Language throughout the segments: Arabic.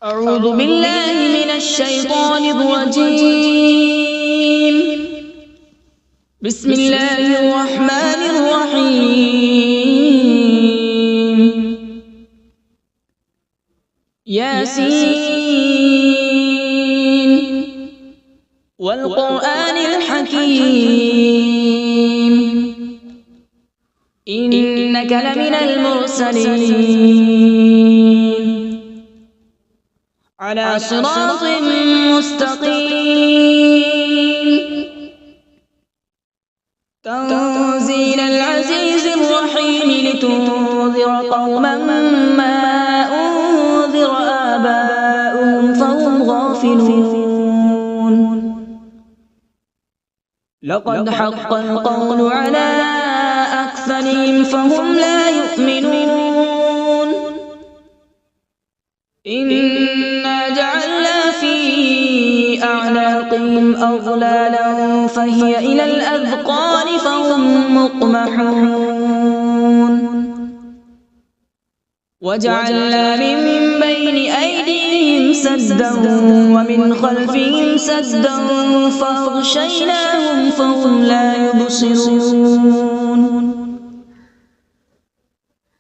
أعوذ بالله من الشيطان الرجيم. بسم الله الرحمن الرحيم. ياسين والقرآن الحكيم إنك لمن المرسلين على صراط مستقيم. تنزيل العزيز الرحيم لتنذر قوما ما أنذر آباؤهم فهم غافلون. لقد حق القول على أكثرهم فهم لا يؤمنون. إنا جعلنا في أعناقهم أغلالا فهي إلى الأذقان فهم مقمحون. وجعلنا من بين أيديهم سدا ومن خلفهم سدا فأغشيناهم فهم لا يبصرون.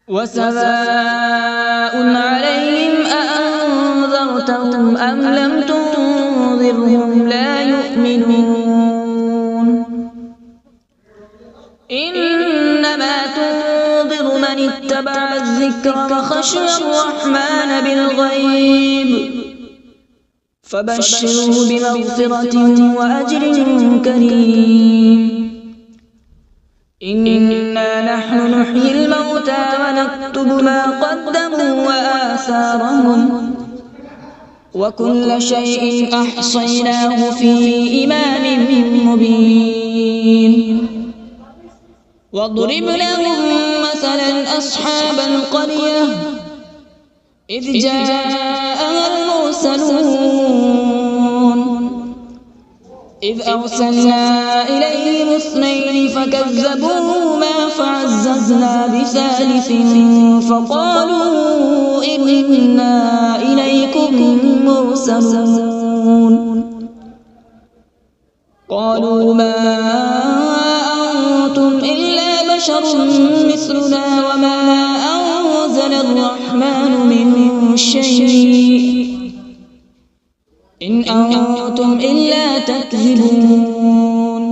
وسواء عليهم أأنذرتهم أم لم تنذرهم لا يؤمنون. إنما تنذر من اتبع الذكر وخشي الرحمن بالغيب فبشره بمغفرة وأجر كريم. إنا نحن نحيي الموتى ونكتب ما قدموا وآثارهم وكل شيء أحصيناه في إمام مبين. واضرب لهم مثلا أصحاب القرية إذ جاءها المرسلون إذ أرسلنا إليهم اثنين فكذبوهما فعززنا بثالث فقالوا إنا إليكم مرسلون. قالوا ما أنتم إلا بشر مثلنا وما أنزل الرحمن من شيء إن أنتم إلا تكذبون.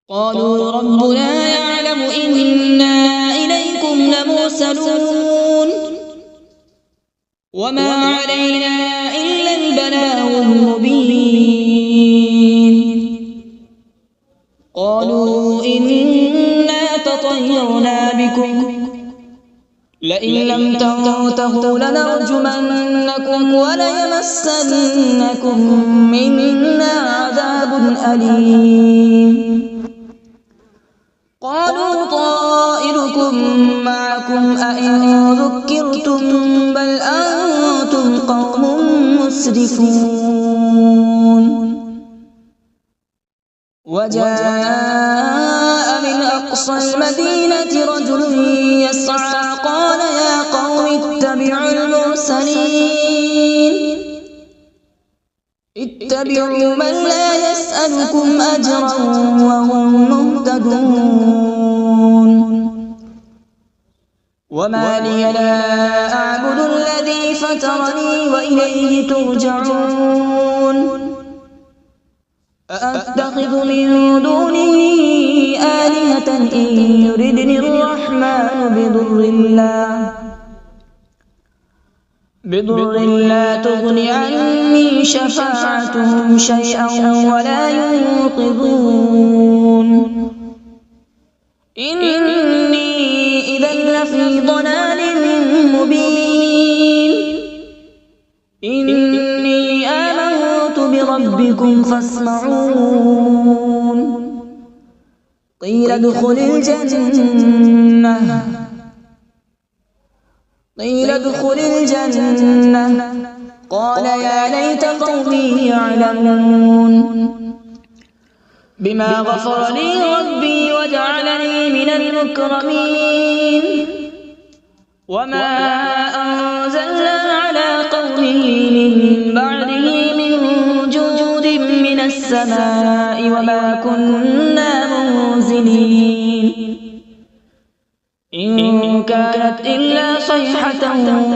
قالوا ربنا يعلم إنا إليكم لمرسلون وما علينا إلا البلاغ المبين. قالوا إنا تطيرنا بكم لئن لم تنتهوا لنرجمنكم وليمسنكم منا عذاب أليم. قالوا طائركم معكم أئن ذكرتم بل أنتم قوم مسرفون. وجاء من أقصى المدينة رجل يسعى قال يا قوم اتبعوا المرسلين اتبعوا من لا يسألكم أجرا وهم مهتدون. وما لي لا أعبد الذي فطرني وإليه ترجعون. أأتخذ من دونه آلهة إن يردني الرحمن بضر لا تغن عني شفاعتهم شيئا ولا ينقذون. إني إذا لفي ضلال مبين. إني آمنت بربكم فاسمعون. قيل ادخل الجنة قال يا ليت قومي يعلمون. بما غفر لي ربي وجعلني من المكرمين. وما أنزلنا على من بعده من جود من السماء وما كنا منزلين إن كانت إلا صيحة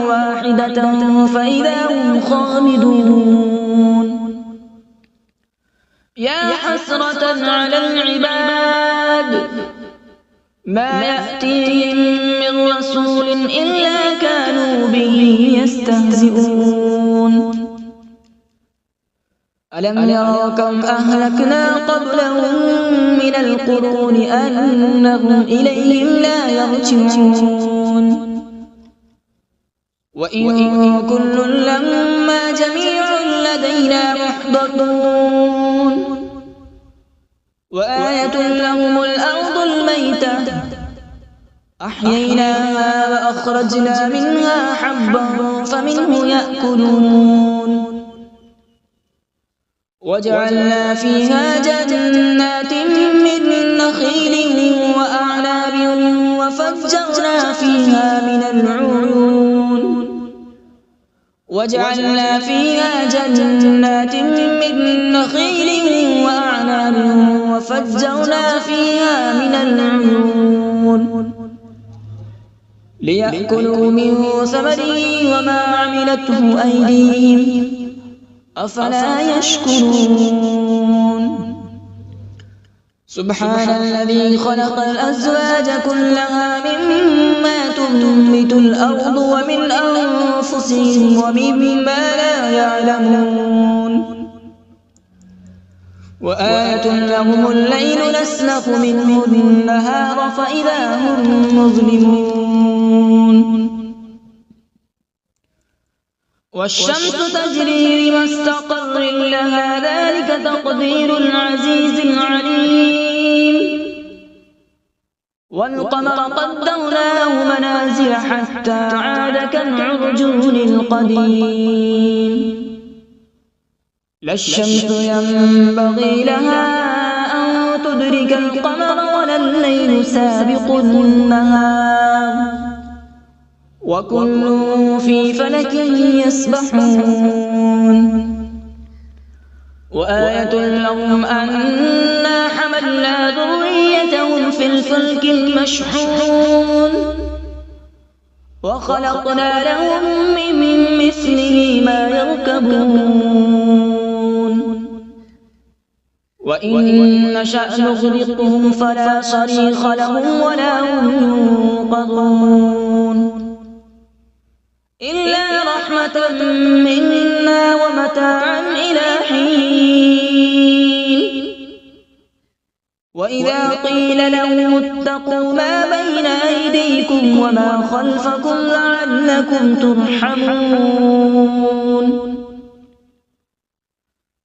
واحدة فإذا هم خامدون يا حسرة على العباد ما يأتيهم من رسول إلا كانوا به يستهزئون ألم يروا كم أهلكنا قبلهم من القرون أنهم إليهم لا يرجعون وإن كل لما جميع لدينا محضرون وآية لهم الأرض الميتة أحييناها وأخرجنا منها حبا فمنه يأكلون وجعلنا فيها جنات من نخيل وأعناب وفجرنا فيها من العيون وجعلنا فيها جنات من نخيل وأعناب وفجرنا فيها من العيون ليأكلوا من ثمره وما عملته أيديهم أفلا يشكرون سبحان الذي خلق الأزواج كلها مما تنبت الأرض ومن أنفسهم ومما لا يعلمون وآية لهم الليل نسلخ منه النهار فإذا هم مظلمون والشمس تجري لمستقر لها ذلك تقدير العزيز العليم والقمر قدرناه منازل حتى عاد كالعرجون القديم لا الشمس ينبغي لها أن تدرك القمر ولا الليل سابق النهار وكل في فلك يسبحون وآية لهم أنا حملنا ذريتهم في الفلك المشحون وخلقنا لهم من مثله ما يركبون وإن نشأ نغرقهم فلا صريخ لهم ولا هم ينقذون إلا رحمة منا ومتاعا إلى حين وإذا قيل لهم اتقوا ما بين أيديكم وما خلفكم لعلكم ترحمون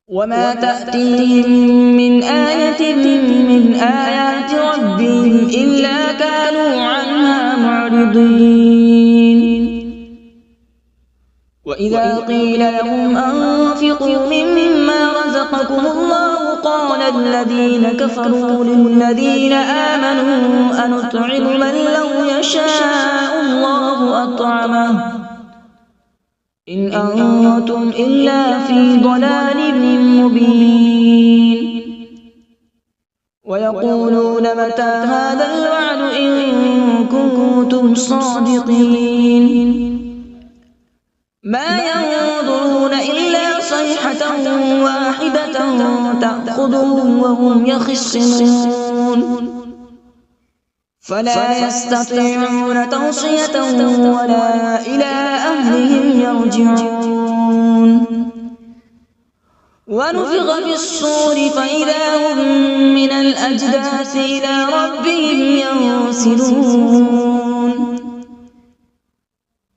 وما تأتيهم من آية من آيات ربهم إلا كانوا عنها معرضين وإذا قيل لهم أنفقوا مما رزقكم الله قال الذين كفروا للذين آمنوا أنطعم من لو يشاء الله أطعمه إن أنتم إلا في ضلال مبين ويقولون متى هذا الوعد إن كنتم صادقين ما ينظرون إلا صيحة واحدة تأخذهم وهم يخصمون فلا يستطيعون توصية ولا إلى أهلهم يرجعون ونفخ في الصور فإذا هم من الأجداث إلى ربهم ينسلون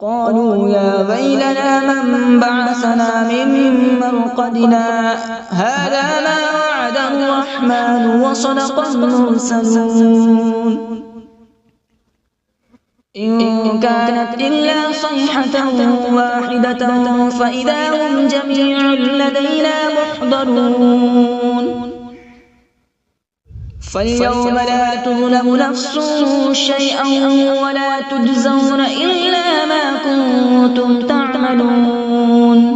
قالوا يا ويلنا من بعثنا من مرقدنا هذا ما وعد الرحمن وصدق المرسلون إن كانت إلا صيحة واحدة فإذا هم جميع لدينا محضرون فاليوم لا تظلم نفس شيئا ولا تجزون إلا ما كنتم تعملون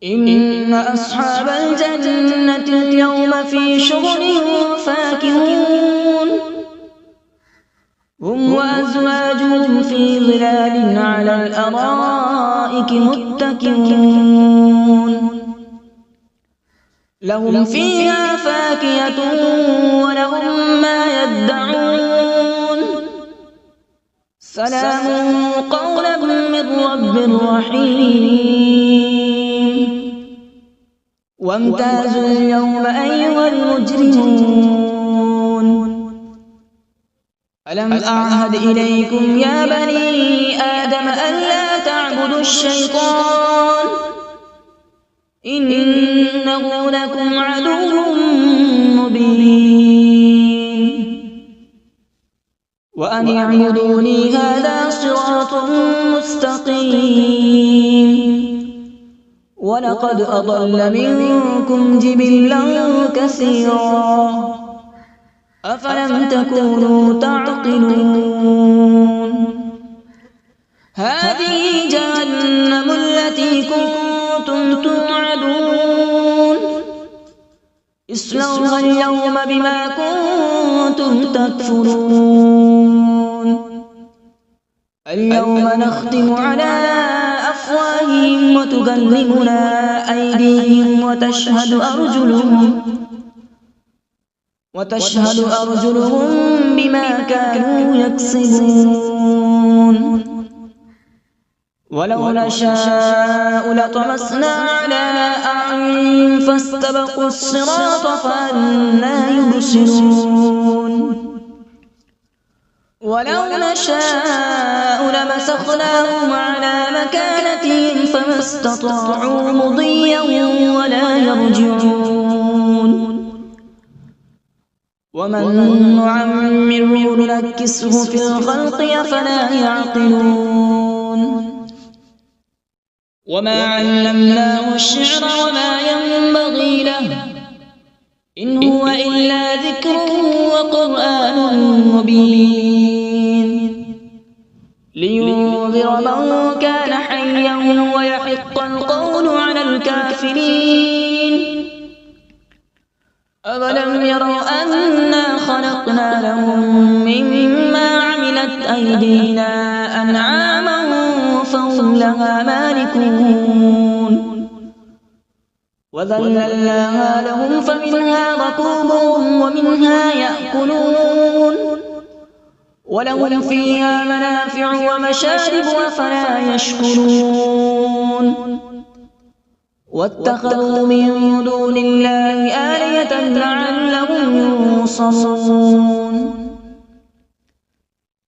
إن أصحاب الجنة اليوم في شغل فاكهون هم وأزواجهم في ظلال على الأرائك متكئون لهم فيها فاكهة ولهم ما يدعون سلام قولا من رب رحيم وامتازوا اليوم أيها المجرمون ألم أعهد إليكم يا بني آدم ألا تعبدوا الشيطان إنه لكم عدو مبين وأن اعبدوني هذا صراط مستقيم ولقد أضل منكم جبلا كثيرا أفلم تكونوا تعقلون هذه جهنم التي كنتم توعدون اصلوها اليوم بما كنتم تكفرون اليوم نختم على أفواههم وتكلمنا أيديهم وتشهد أرجلهم بما كانوا يكسبون ولو نشاء لطمسنا على أعينهم فاستبقوا الصراط فأنى يبصرون ولو نشاء لمسخناهم على مكانتهم فما استطاعوا مضيا ولا يرجعون ومن نعمره ننكسه في الخلق أفلا يعقلون وما علمناه الشعر وما ينبغي له إن هو إلا ذكر وقرآن مبين لينذر من كان حيا ويحق القول على الكافرين أولم يروا أنا خلقنا لهم مما عملت أيدينا أنعاما فهم لها مالكون وذللناها لهم فمنها ركوبهم ومنها يأكلون ولهم فيها منافع ومشارب أفلا يشكرون واتخذوا من دون الله آلهة لعلهم ينصرون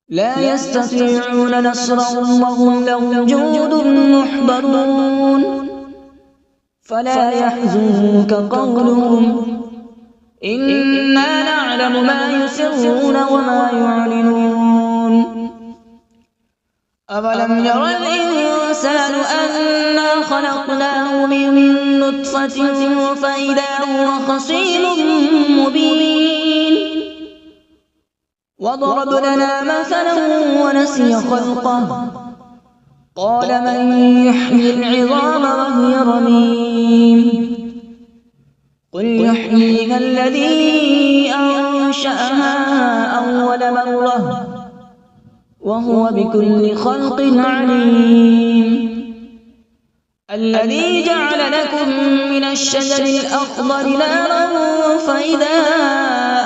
لا يستطيعون نصرهم وهم لهم جند محضرون فلا يحزنك قولهم إنا نعلم ما يسرون وما يعلنون أولم ير الإنسان أنا خلقناه من نطفة فإذا هو خصيم مبين وضرب لنا مثلا ونسي خلقه قال من يحيي العظام وهي رميم قل يحييها الذي أنشأها أول مرة وهو بكل خلق عليم الذي جعل لكم من الشجر الأخضر نارا فإذا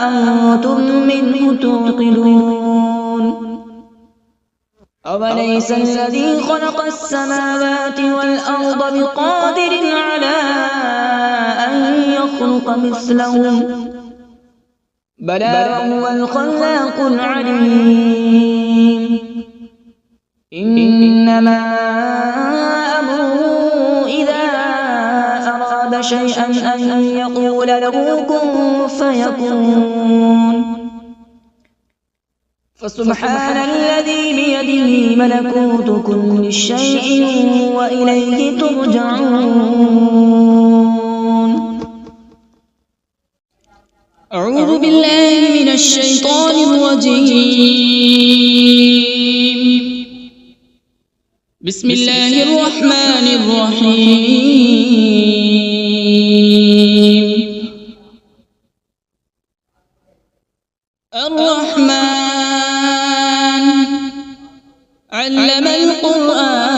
أنتم منه توقدون أوليس الذي خلق السماوات والأرض بقادر على أن يخلق مثلهم بلى هو الخلاق العليم إنما أمره إذا أراد شيئا أن يقول له كن فيكون فسبحان الذي بيده ملكوت كل شيء وإليه ترجعون أعوذ بالله من الشيطان الرجيم بسم الله الرحمن الرحيم. الرحمن علم القرآن،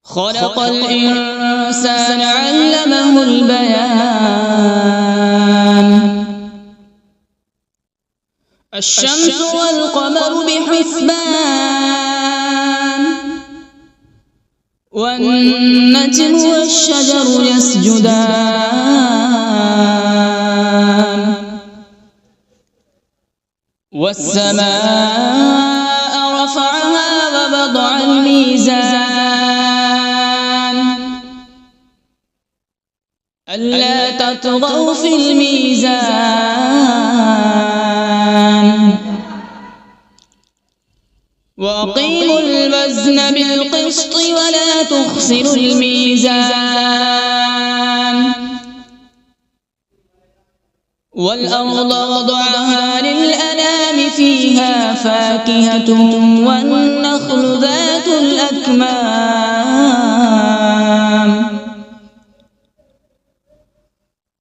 خلق الإنسان علمه البيان. الشمس والقمر بحسبان، والنجم والشجر يسجدان. والسماء رفعها ووضع الميزان، ألا تطغوا في الميزان. وأقيموا الوزن بالقسط ولا تخسروا الميزان. والأرض وضعها للأنام، فيها فاكهة والنخل ذات الأكمام،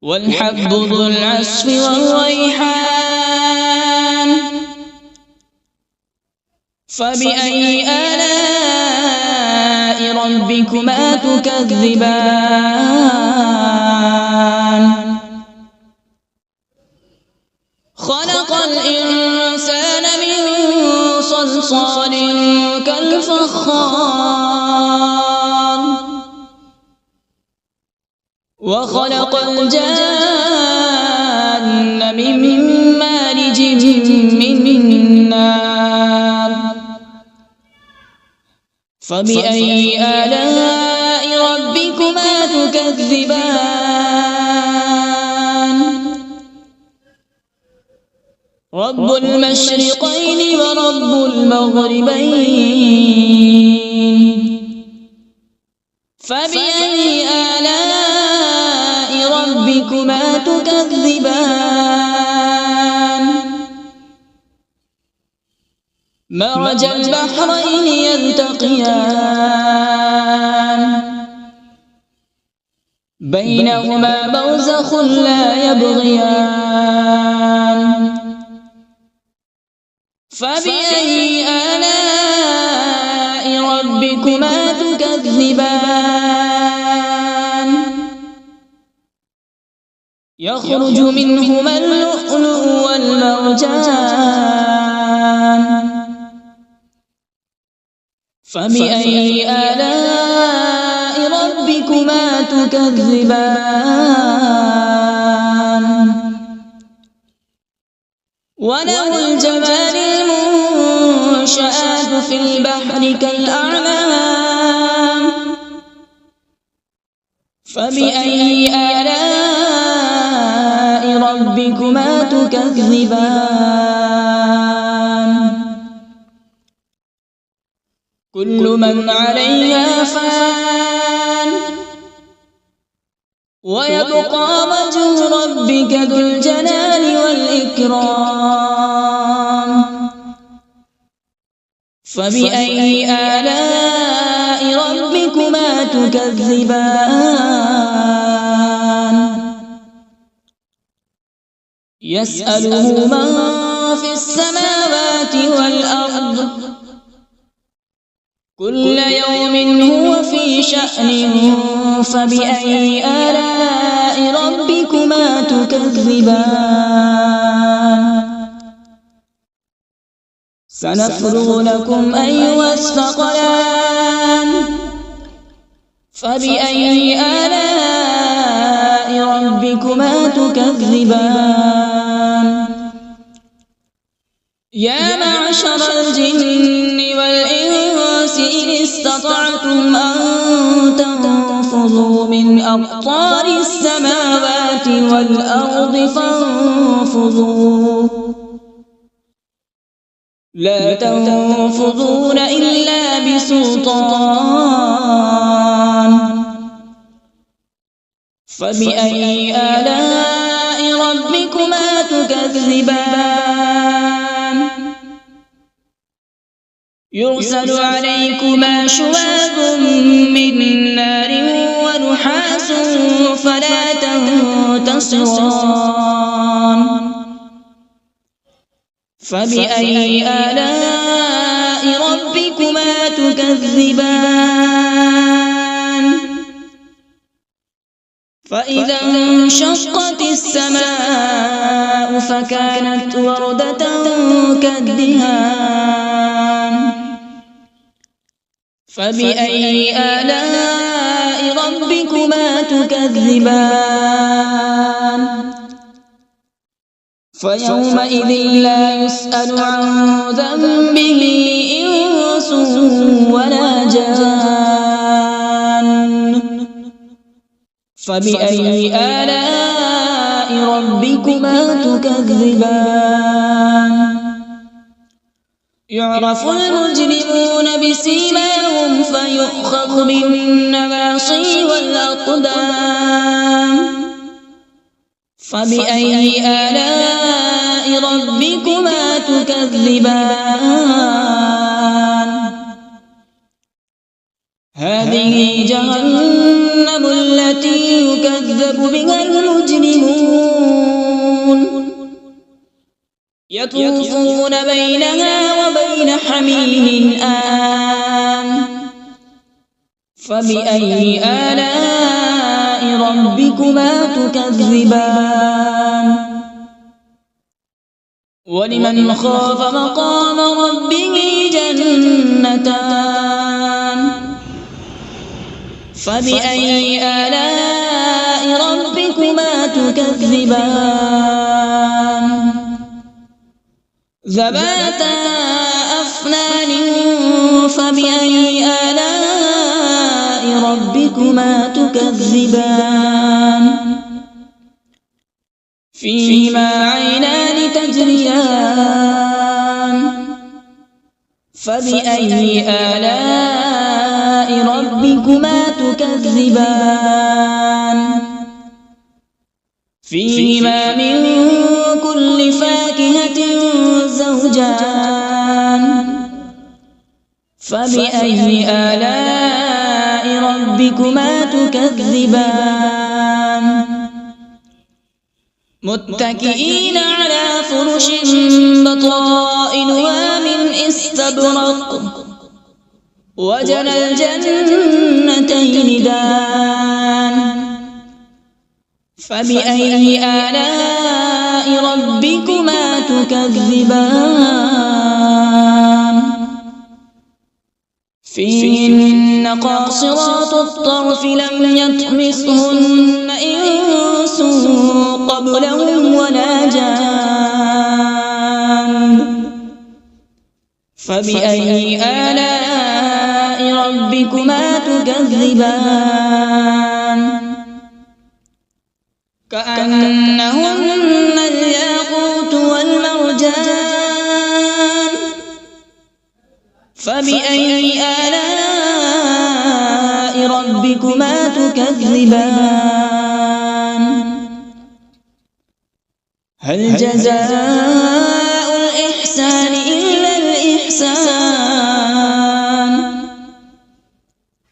والحب ذو العصف والريحان. فبأي آلاء ربكما تكذبان؟ خلق الإنسان من صلصال كالفخار، وخلق الجان من مارج من نار. فبأي آلاء ربكما تكذبان؟ رب المشرقين ورب المغربين. فبأي آلاء ربكما تكذبان؟ مرج البحرين يلتقيان، بينهما برزخ لا يبغيان. فبأي آلاء ربكما تكذبان؟ يخرج منهما اللؤلؤ والمرجان. فبأي آلاء ربكما تكذبان؟ وله الجوار المنشآت في البحر كالأعلام. فبأي آلاء ربكما تكذبان؟ كل من عليها فان، ويبقى وجه ربك ذو الجلال والإكرام. فبأي آلاء ربكما تكذبان؟ يسأله من في السماوات والأرض، كل يوم هو في شأن. فبأي آلاء ربكما تكذبان؟ سنفرغ لكم أيها الثقلان. فبأي آلاء ربكما تكذبان؟ يا معشر الجن والإنس إن استطعتم أن تنفذوا من أقطار السماوات والأرض فانفذوا، لا تنفذون إلا بسلطان. فبأي آلاء ربكما تكذبان؟ يرسل عليكما شواظ من نار ونحاس فلا تنتصران فبأي آلاء ربكما تكذبان فإذا انشقت السماء فكانت وردة كالدهان فبأي آلاء ربكما تكذبان فيومئذ لا يسأل عن ذنبه إنس ولا جان فبأي آلاء ربكما تكذبان يعرف المجرمون بسيماهم فيؤخذ بالنواصي والأقدام فبأي آلاء ربكما تكذبان هذه جهنم التي يكذب بها المجرمون يطوفون بينها وبين حميم آن فبأي آلاء ربكما تكذبان ولمن خاف مقام ربه جنتان فبأي آلاء ربكما تكذبان ذواتا أفنان فبأي آلاء ربكما تكذبان فيهما عينان تجريان فبأي آلاء ربكما تكذبان فيهما من كل فاكهة زوجان فبأي آلاء ربكما تكذبان متكئين على فرش بطائنها من استبرق وجنى الجنتين دان فبأي آلاء ربكما تكذبان فيهن قاصرات الطرف لم يطمثهن إنس قبلهم ولا جان فبأي آلاء ربكما تكذبان كأنهن الياقوت والمرجان فبأي آلاء ربكما تكذبان هل جزاء الإحسان إلا الإحسان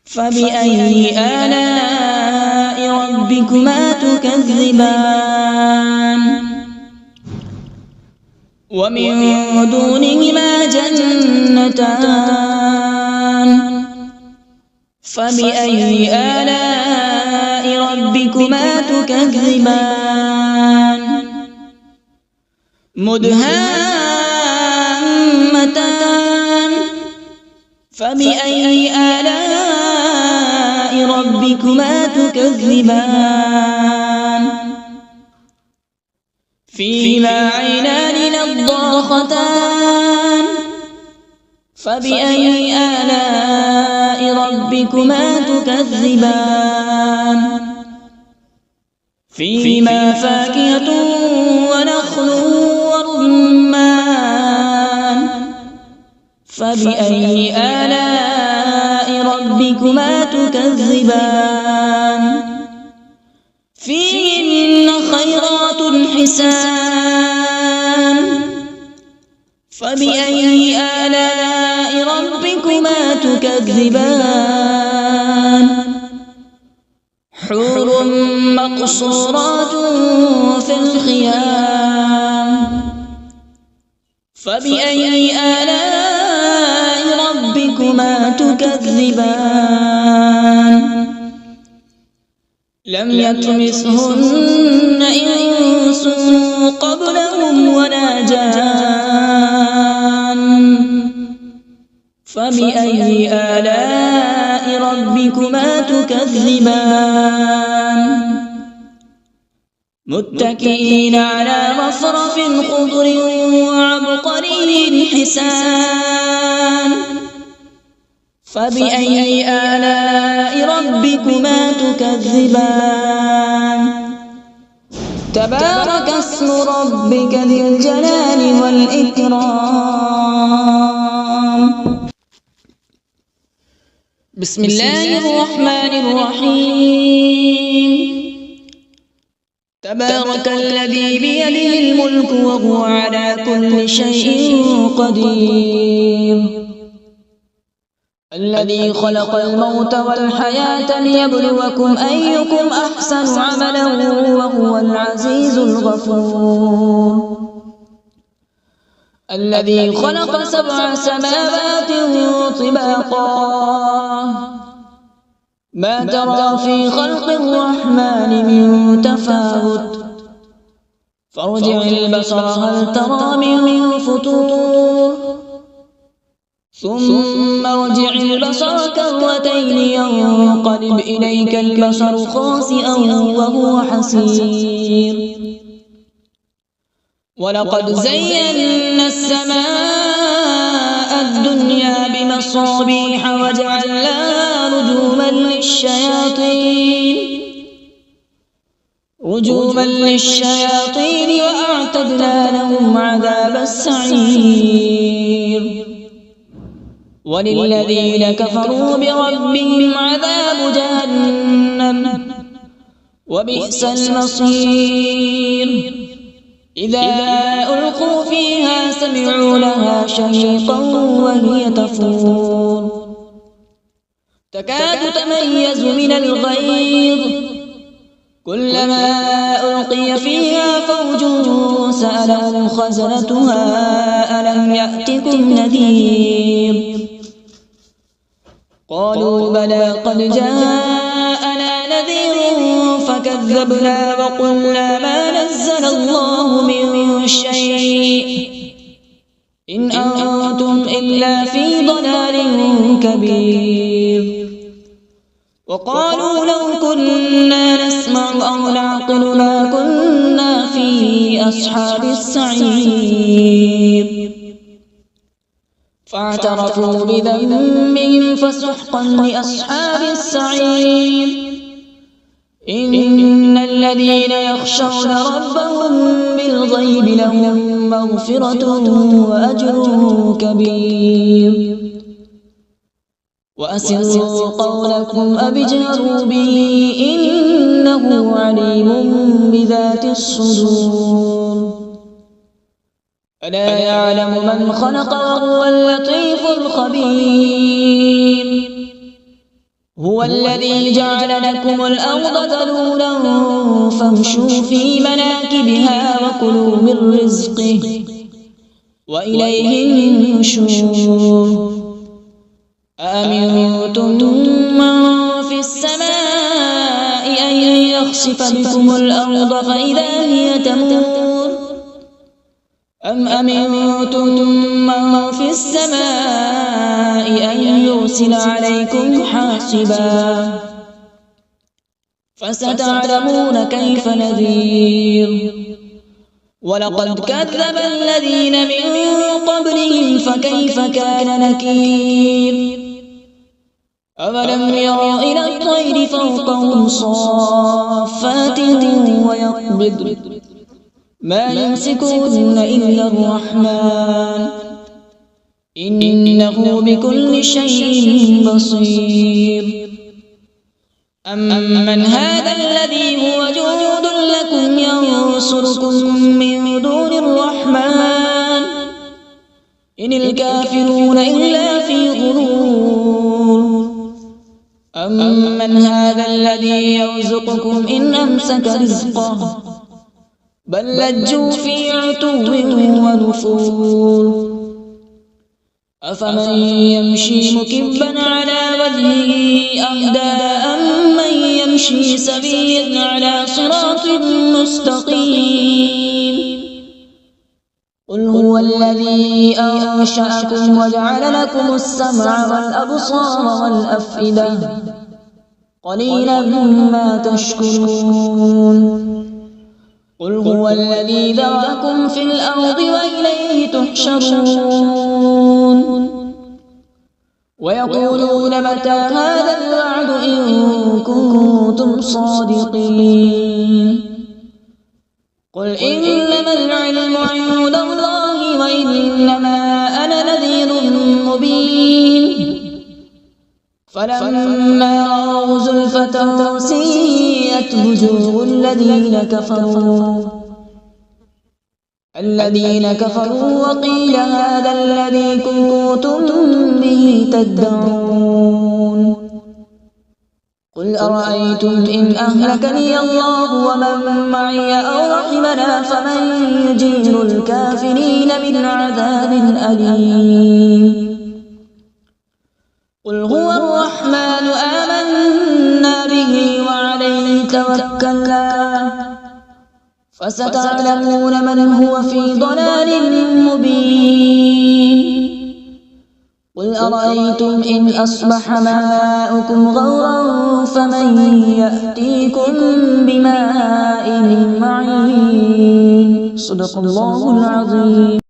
فبأي آلاء ربكما تكذبان ومن دونهما جنتان فبأي آلاء ربكما تكذبان مدهامتان فبأي آلاء ربكما تكذبان فيهما عينان نضاختان فبأي آلاء ربكما تكذبان فيهما فاكهة ونخل ورمان فبأي آلاء ربكما تكذبان فيهن خيرات حسان فبأي آلاء ربكما تكذبان حور مقصورات في الخيام فبأي آلاء ربكما تكذبان لم يطمثهن إنس قبلهم ولا جان فبأي آلاء ربكما تكذبان متكئين على رفرف خضر وعبقري حسان فبأي آلاء ربكما تكذبان تبارك اسم ربك ذي الجلال والإكرام بسم الله الرحمن الرحيم تبارك الذي بيده الملك وهو على كل شيء قدير الذي خلق الموت والحياة ليبلوكم أيكم أحسن عملا وهو العزيز الغفور الذي خلق 7 سماوات طباقا ما ترى في خلق الرحمن من تفاوت فارجع البصر هل ترى من فطور ثم ارجع البصر كرتين ينقلب إليك البصر خاسئا وهو حسير ولقد زينا السماء الدنيا بمصابيح وجعلناها رجوما للشياطين وأعتدنا لهم عذاب السعير وللذين كفروا بربهم عذاب جهنم وبئس المصير إذا ألقوا فيها سمعوا لها شهيقا وهي تفور تكاد تميز من الغيظ كلما ألقي فيها فوج سألهم خزنتها ألم يأتكم نذير قالوا بلى قد جاءنا نذير فكذبنا وقلنا ما نزل الله من شيء إن أنتم إلا في ضلال كبير وقالوا لو كنا نسمع أو نعقل ما كنا في أصحاب السعير فاعترفوا بذنبهم فسحقا لأصحاب السعير إن الذين يخشون ربهم بالغيب لهم مغفرة وأجر كبير وأسروا قولكم أو اجهروا به إنه عليم بذات الصدور ألا يعلم من خلق وهو اللطيف الخبير هو الذي جعل لكم الأرض ذلولا فامشوا في مناكبها وكلوا من رزقه وإليه النشور أأمنتم من في السماء أن يخسف بكم الأرض فإذا هي تمور أم أمنتم من في السماء أن يرسل عليكم حاصبا فستعلمون كيف نذير ولقد كذب الذين من قبلهم فكيف كان نكير أولم يروا إلى الطير فوقهم صافات ويقبض ما يمسكون إلا الرحمن إنه بكل شيء بصير أمن هذا الذي هو جند لكم ينصركم من دون الرحمن إن الكافرون إلا في غرور أمن هذا الذي يرزقكم إن أمسك رزقه بل لجوا في عتو ونفور أفمن يمشي مكبا على وجهه أهدى أمن يمشي سويا على صراط مستقيم قل هو الذي أنشأكم وجعل لكم السمع والأبصار والأفئدة قليلا ما تشكرون قل هو الذي ذرأكم في الأرض وإليه تحشرون ويقولون متى هذا الوعد إن كنتم صادقين قل إنما العلم عند الله وإنما أنا نذير مبين فلما رأوا زلفة سيئت وجوه الذين كفروا وقيل هذا الذي كنتم به تدعون قل أرأيتم إن أهلكني الله ومن معي أو رحمنا فمن يجير الكافرين من عذاب أليم قل هو الرحمن آمنا به وعليه توكلنا فستعلمون من هو في ضلال مبين قل أرأيتم إن أصبح ماؤكم غورا فمن يأتيكم بماء معين صدق الله العظيم.